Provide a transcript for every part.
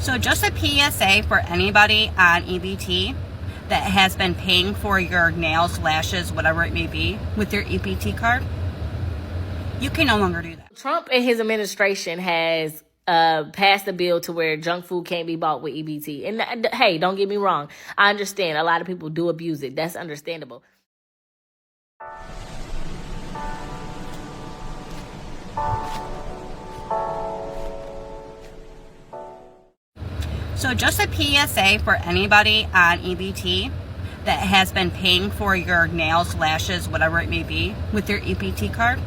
So just a PSA for anybody on EBT that has been paying for your nails, lashes, whatever it may be with your EBT card, you can no longer do that. Trump and his administration has passed a bill to where junk food can't be bought with EBT. And hey, don't get me wrong. I understand a lot of people do abuse it. That's understandable. So just a PSA for anybody on EBT that has been paying for your nails, lashes, whatever it may be with your EBT card,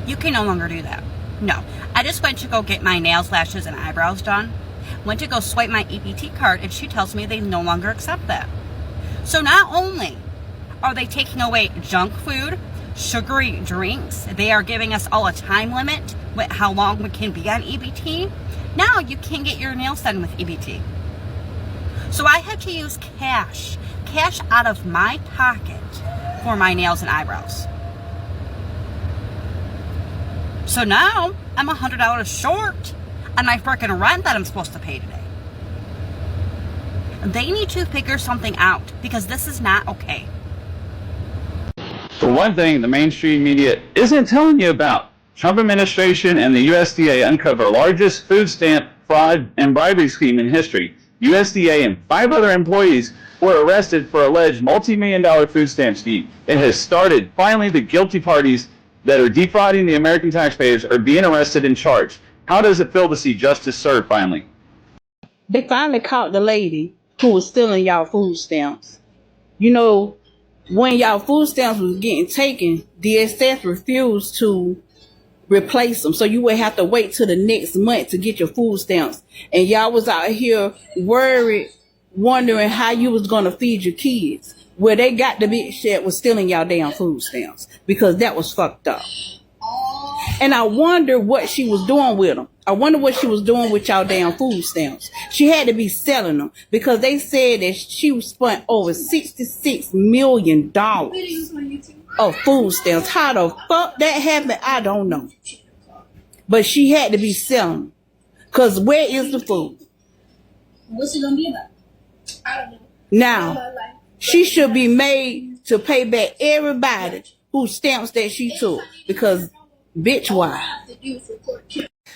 you can no longer do that. No, I just went to go get my nails, lashes, and eyebrows done. Went to go swipe my EBT card, and she tells me they no longer accept that. So not only are they taking away junk food, sugary drinks, they are giving us all a time limit with how long we can be on EBT. Now you can't get your nails done with EBT. So I had to use cash out of my pocket for my nails and eyebrows. So now I'm $100 short on my freaking rent that I'm supposed to pay today. They need to figure something out because this is not okay. For one thing, the mainstream media isn't telling you about. Trump administration and the USDA uncover largest food stamp fraud and bribery scheme in history. USDA and 5 other employees were arrested for alleged multi-million-dollar food stamp scheme. It has started. Finally, the guilty parties that are defrauding the American taxpayers are being arrested and charged. How does it feel to see justice served finally? They finally caught the lady who was stealing y'all food stamps. You know, when y'all food stamps was getting taken, DSS refused to replace them. So you would have to wait till the next month to get your food stamps. And y'all was out here worried, wondering how you was going to feed your kids. Well, they got the bitch that was stealing y'all damn food stamps because that was fucked up. And I wonder what she was doing with them. I wonder what she was doing with y'all damn food stamps. She had to be selling them because they said that she spent over $66 million of food stamps. How the fuck that happened, I don't know. But she had to be selling them. Because where is the food? What's it gonna be about? I don't know. Now, she should be made to pay back everybody whose stamps that she took. Because, bitch, why?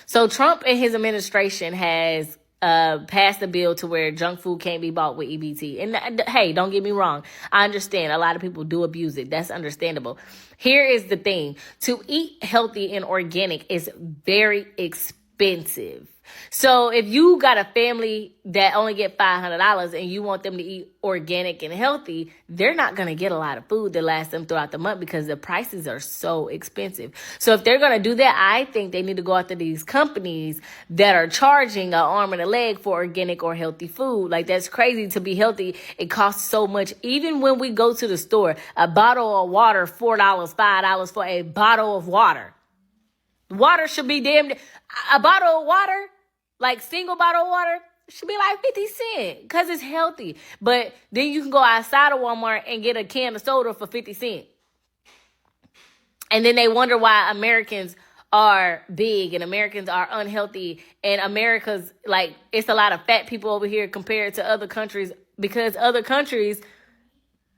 So Trump and his administration has passed a bill to where junk food can't be bought with EBT. And hey, don't get me wrong. I understand a lot of people do abuse it. That's understandable. Here is the thing. To eat healthy and organic is very expensive. So if you got a family that only get $500 and you want them to eat organic and healthy, they're not going to get a lot of food that lasts them throughout the month because the prices are so expensive. So if they're going to do that, I think they need to go after these companies that are charging an arm and a leg for organic or healthy food. Like, that's crazy. To be healthy, it costs so much. Even when we go to the store, a bottle of water, $4, $5 for a bottle of water. Water should be a bottle of water, like single bottle of water, should be like 50 cents because it's healthy. But then you can go outside of Walmart and get a can of soda for 50 cents. And then they wonder why Americans are big and Americans are unhealthy. And America's like, it's a lot of fat people over here compared to other countries because other countries,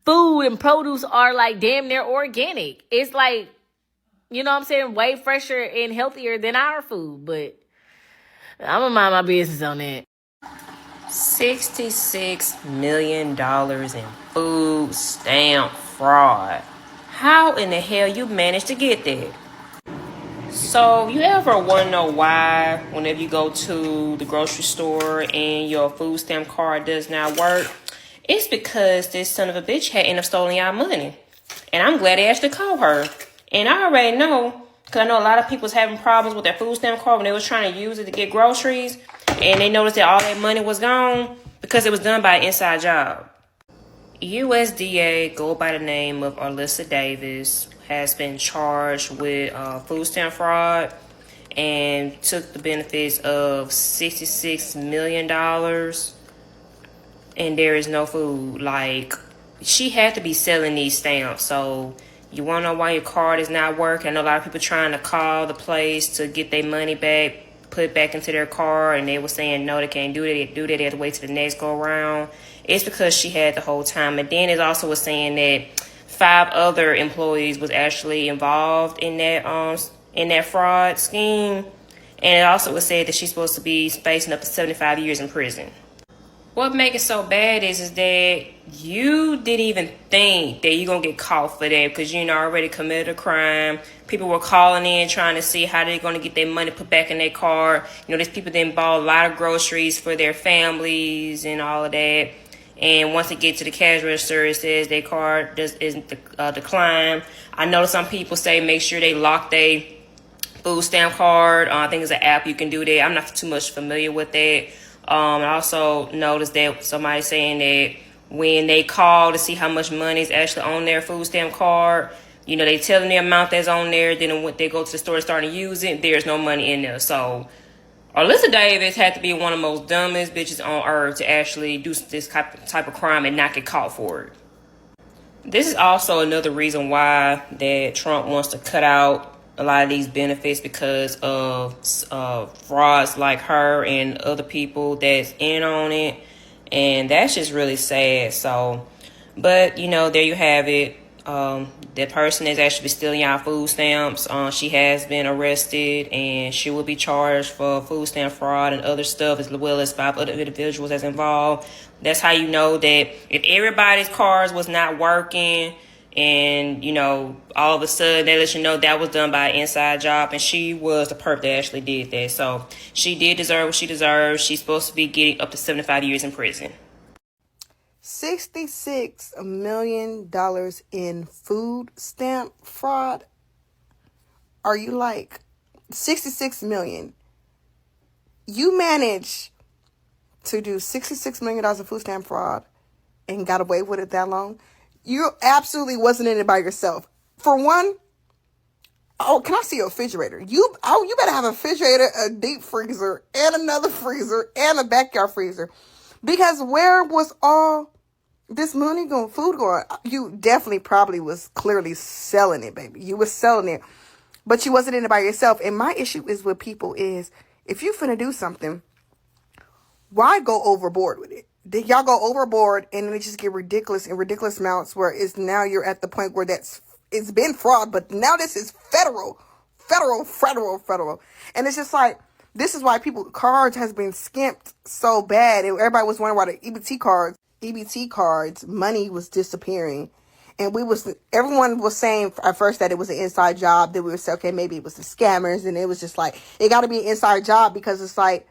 food and produce are like damn near organic. It's like, you know what I'm saying, way fresher and healthier than our food. But I'm going to mind my business on that. $66 million in food stamp fraud. How in the hell you managed to get that? So you ever want to know why whenever you go to the grocery store and your food stamp card does not work? It's because this son of a bitch had ended up stealing y'all money. And I'm glad they actually called her. And I already know, because I know a lot of people was having problems with their food stamp card when they was trying to use it to get groceries. And they noticed that all their money was gone because it was done by an inside job. USDA, go by the name of Alyssa Davis, has been charged with food stamp fraud and took the benefits of $66 million. And there is no food. Like, she had to be selling these stamps. So you want to know why your card is not working? I know a lot of people trying to call the place to get their money back. put it back into their car, and they were saying no, they can't do that. They have to wait till the next go around. It's because she had the whole time. And then it also was saying that 5 other employees was actually involved in that fraud scheme. And it also was said that she's supposed to be facing up to 75 years in prison. What makes it so bad is that you didn't even think that you're going to get caught for that because you already committed a crime. People were calling in trying to see how they're going to get their money put back in their car. These people didn't buy a lot of groceries for their families and all of that. And once they get to the cash register, it says their card isn't declined. I know some people say make sure they lock their food stamp card. I think it's an app you can do that. I'm not too much familiar with that. I also noticed that somebody saying that when they call to see how much money is actually on their food stamp card, they tell them the amount that's on there. Then when they go to the store and start to use it, there's no money in there. So Alyssa Davis had to be one of the most dumbest bitches on earth to actually do this type of crime and not get caught for it. This is also another reason why that Trump wants to cut out a lot of these benefits because of frauds like her and other people that's in on it. And that's just really sad. So, but, there you have it. That person is actually stealing our food stamps. She has been arrested and she will be charged for food stamp fraud and other stuff, as well as 5 other individuals that's involved. That's how you know that if everybody's cars was not working and, all of a sudden they let you know that was done by an inside job, and she was the perp that actually did that. So she did deserve what she deserves. She's supposed to be getting up to 75 years in prison. $66 million in food stamp fraud. Are you like $66 million? You managed to do $66 million of food stamp fraud and got away with it that long? You absolutely wasn't in it by yourself. For one, can I see your refrigerator? You better have a refrigerator, a deep freezer, and another freezer, and a backyard freezer. Because where was all this money going, food going? You definitely probably was clearly selling it, baby. You was selling it. But you wasn't in it by yourself. And my issue is with people is, if you finna do something, why go overboard with it? Did y'all go overboard and then it just get ridiculous in ridiculous amounts where it's now you're at the point where it's been fraud, but now this is federal. And it's just like, this is why cards has been skimped so bad. And everybody was wondering why the EBT cards, money was disappearing. And everyone was saying at first that it was an inside job. Then we would say, okay, maybe it was the scammers. And it was just like, it got to be an inside job because it's like,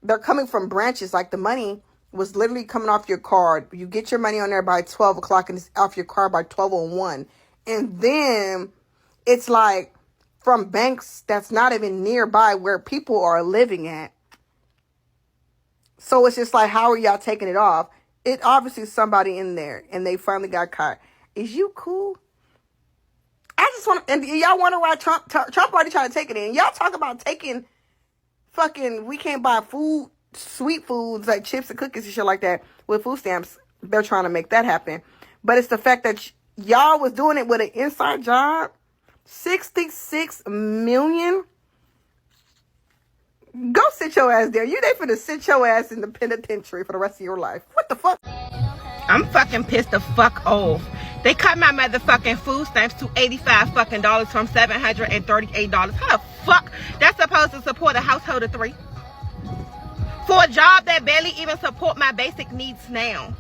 they're coming from branches. Like the money was literally coming off your card. You get your money on there by 12 o'clock and it's off your card by 12:01. And then it's like from banks that's not even nearby where people are living at. So it's just like, how are y'all taking it off? It obviously is somebody in there and they finally got caught. Is you cool? I just want to, and y'all wonder why Trump already tried to take it in. Y'all talk about taking fucking, we can't buy food, sweet foods like chips and cookies and shit like that with food stamps. They're trying to make that happen. But it's the fact that y'all was doing it with an inside job. 66 million. Go sit your ass there. You there for to sit your ass in the penitentiary for the rest of your life. What the fuck? I'm fucking pissed the fuck off. They cut my motherfucking food stamps to $85 fucking dollars from $738. How the fuck that's supposed to support a household of 3? For a job that barely even support my basic needs now.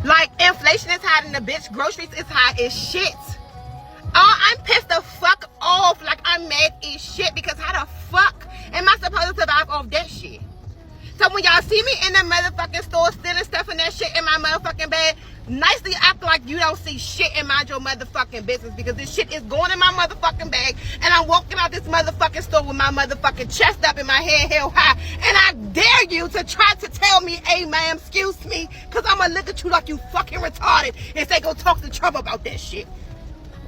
Like, inflation is high in the bitch. Groceries is high as shit. Oh, I'm pissed the fuck off. Like, I'm mad as shit because how the fuck am I supposed to survive off that shit? So when y'all see me in the motherfucking store stealing stuff and that shit in my motherfucking bag, nicely act like you don't see shit and mind your motherfucking business, because this shit is going in my motherfucking bag and I'm walking out this motherfucking store with my motherfucking chest up and my head held high, and I dare you to try to tell me, hey ma'am, excuse me, because I'm gonna look at you like you fucking retarded and say go talk to Trump about that shit.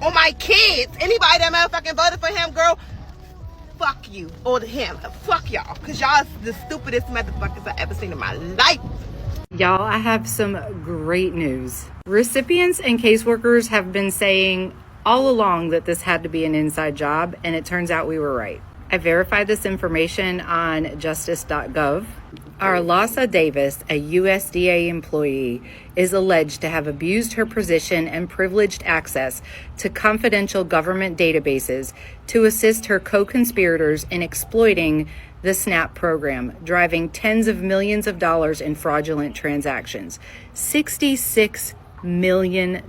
On my kids, anybody that motherfucking voted for him, girl, fuck you, or him, fuck y'all, because y'all is the stupidest motherfuckers I ever seen in my life. Y'all, I have some great news. Recipients and caseworkers have been saying all along that this had to be an inside job, and it turns out we were right. I verified this information on justice.gov. Arlasa Davis, a USDA employee, is alleged to have abused her position and privileged access to confidential government databases to assist her co-conspirators in exploiting the SNAP program, driving tens of millions of dollars in fraudulent transactions. $66 million.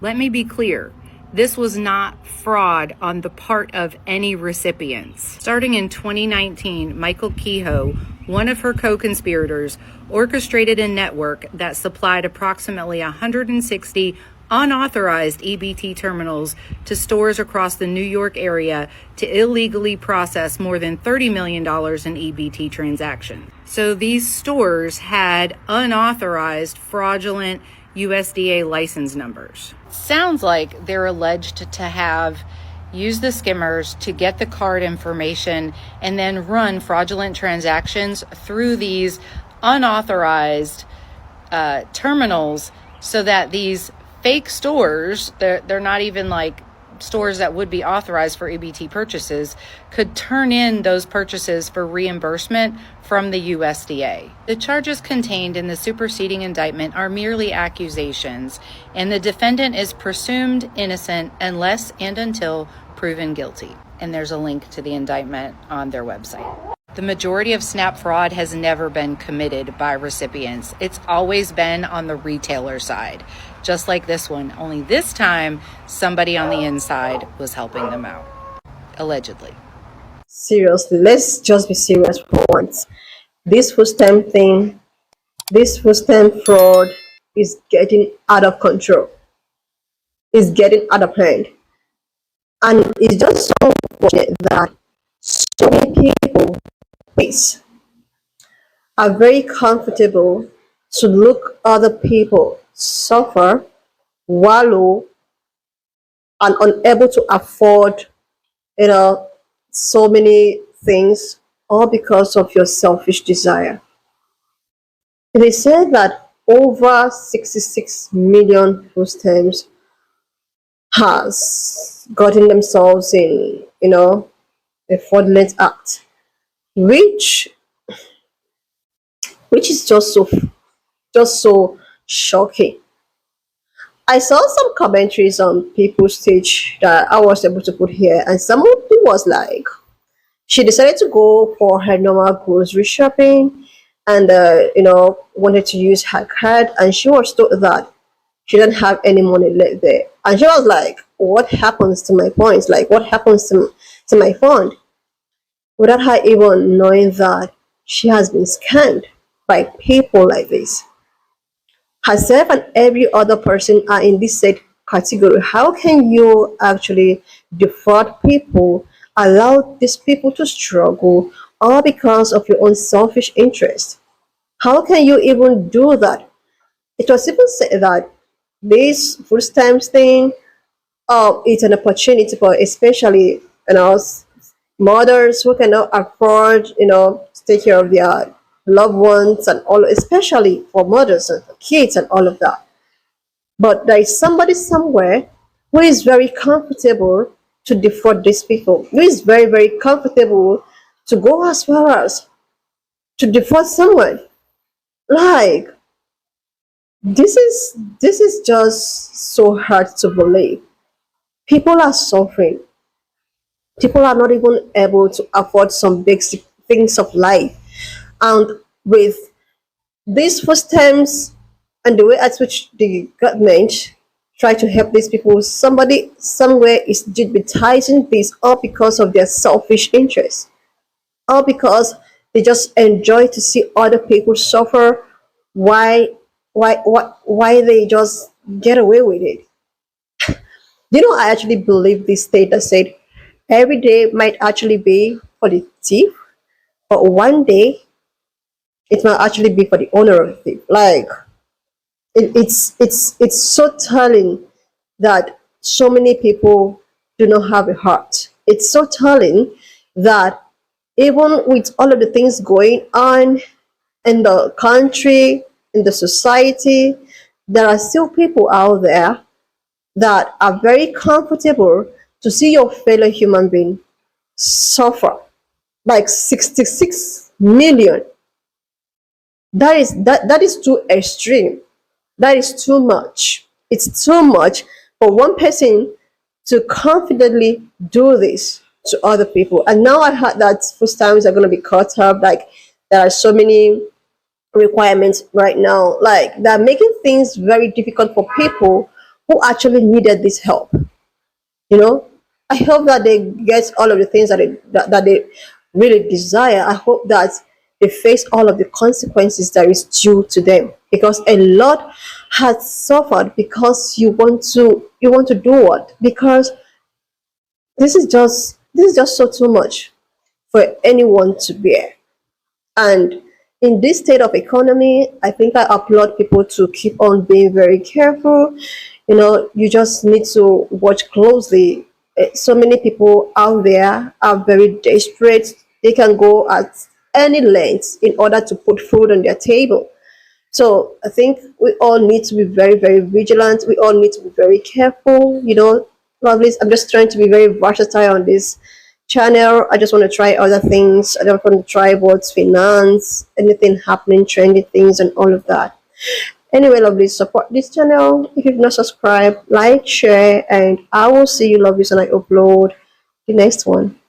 Let me be clear. This was not fraud on the part of any recipients. Starting in 2019, Michael Kehoe, one of her co-conspirators, orchestrated a network that supplied approximately 160 unauthorized EBT terminals to stores across the New York area to illegally process more than $30 million in EBT transactions. So these stores had unauthorized, fraudulent USDA license numbers. Sounds like they're alleged to have used the skimmers to get the card information and then run fraudulent transactions through these unauthorized terminals so that these fake stores, they're not even like stores that would be authorized for EBT purchases, could turn in those purchases for reimbursement from the USDA. The charges contained in the superseding indictment are merely accusations, and the defendant is presumed innocent unless and until proven guilty. And there's a link to the indictment on their website. The majority of SNAP fraud has never been committed by recipients. It's always been on the retailer side, just like this one, only this time somebody on the inside was helping them out, allegedly. Seriously, let's just be serious for once. This food stamp thing, this food stamp fraud is getting out of control. It's getting out of hand. And it's just so unfortunate that so many people are very comfortable to look other people suffer, wallow, and unable to afford, so many things, all because of your selfish desire. They said that over 66 million food stamps has gotten themselves in, a fraudulent act, which is just so shocking. I saw some commentaries on people's stage that I was able to put here, and someone who was like, she decided to go for her normal grocery shopping and wanted to use her card, and she was told that she didn't have any money left there. And she was like, what happens to my points? Like, what happens to my fund? Without her even knowing that she has been scammed by people like this. Herself and every other person are in this said category. How can you actually defraud people, allow these people to struggle, all because of your own selfish interest? How can you even do that? It was even said that this food stamps thing, it's an opportunity for especially mothers who cannot afford to take care of their loved ones, and all, especially for mothers and for kids and all of that. But there is somebody somewhere who is very comfortable to defraud these people, who is very, very comfortable to go as far as to defraud someone. Like, this is just so hard to believe. People are suffering. People are not even able to afford some basic things of life. And with these food stamps and the way at which the government try to help these people, somebody somewhere is digitizing this, all because of their selfish interests, all because they just enjoy to see other people suffer. Why they just get away with it? I actually believe this state that said every day might actually be for the thief, but one day it might actually be for the owner of the thief. Like, it's so telling that so many people do not have a heart. It's so telling that even with all of the things going on in the country, in the society, there are still people out there that are very comfortable to see your fellow human being suffer, like 66 million. That is too extreme. That is too much. It's too much for one person to confidently do this to other people. And now I heard that food stamps are going to be cut up. Like, there are so many requirements right now. Like, they're making things very difficult for people who actually needed this help. You know, I hope that they get all of the things that they really desire. I hope that they face all of the consequences that is due to them, because a lot has suffered because you want to do what? Because this is just so too much for anyone to bear. And in this state of economy, I think I applaud people to keep on being very careful. You just need to watch closely. So many people out there are very desperate. They can go at any length in order to put food on their table. So I think we all need to be very, very vigilant. We all need to be very careful. Probably I'm just trying to be very versatile on this channel. I just want to try other things. I don't want to try what's finance, anything happening, trendy things, and all of that. Anyway, lovely, support this channel. If you've not subscribed, like, share, and I will see you, lovelies, when I upload the next one.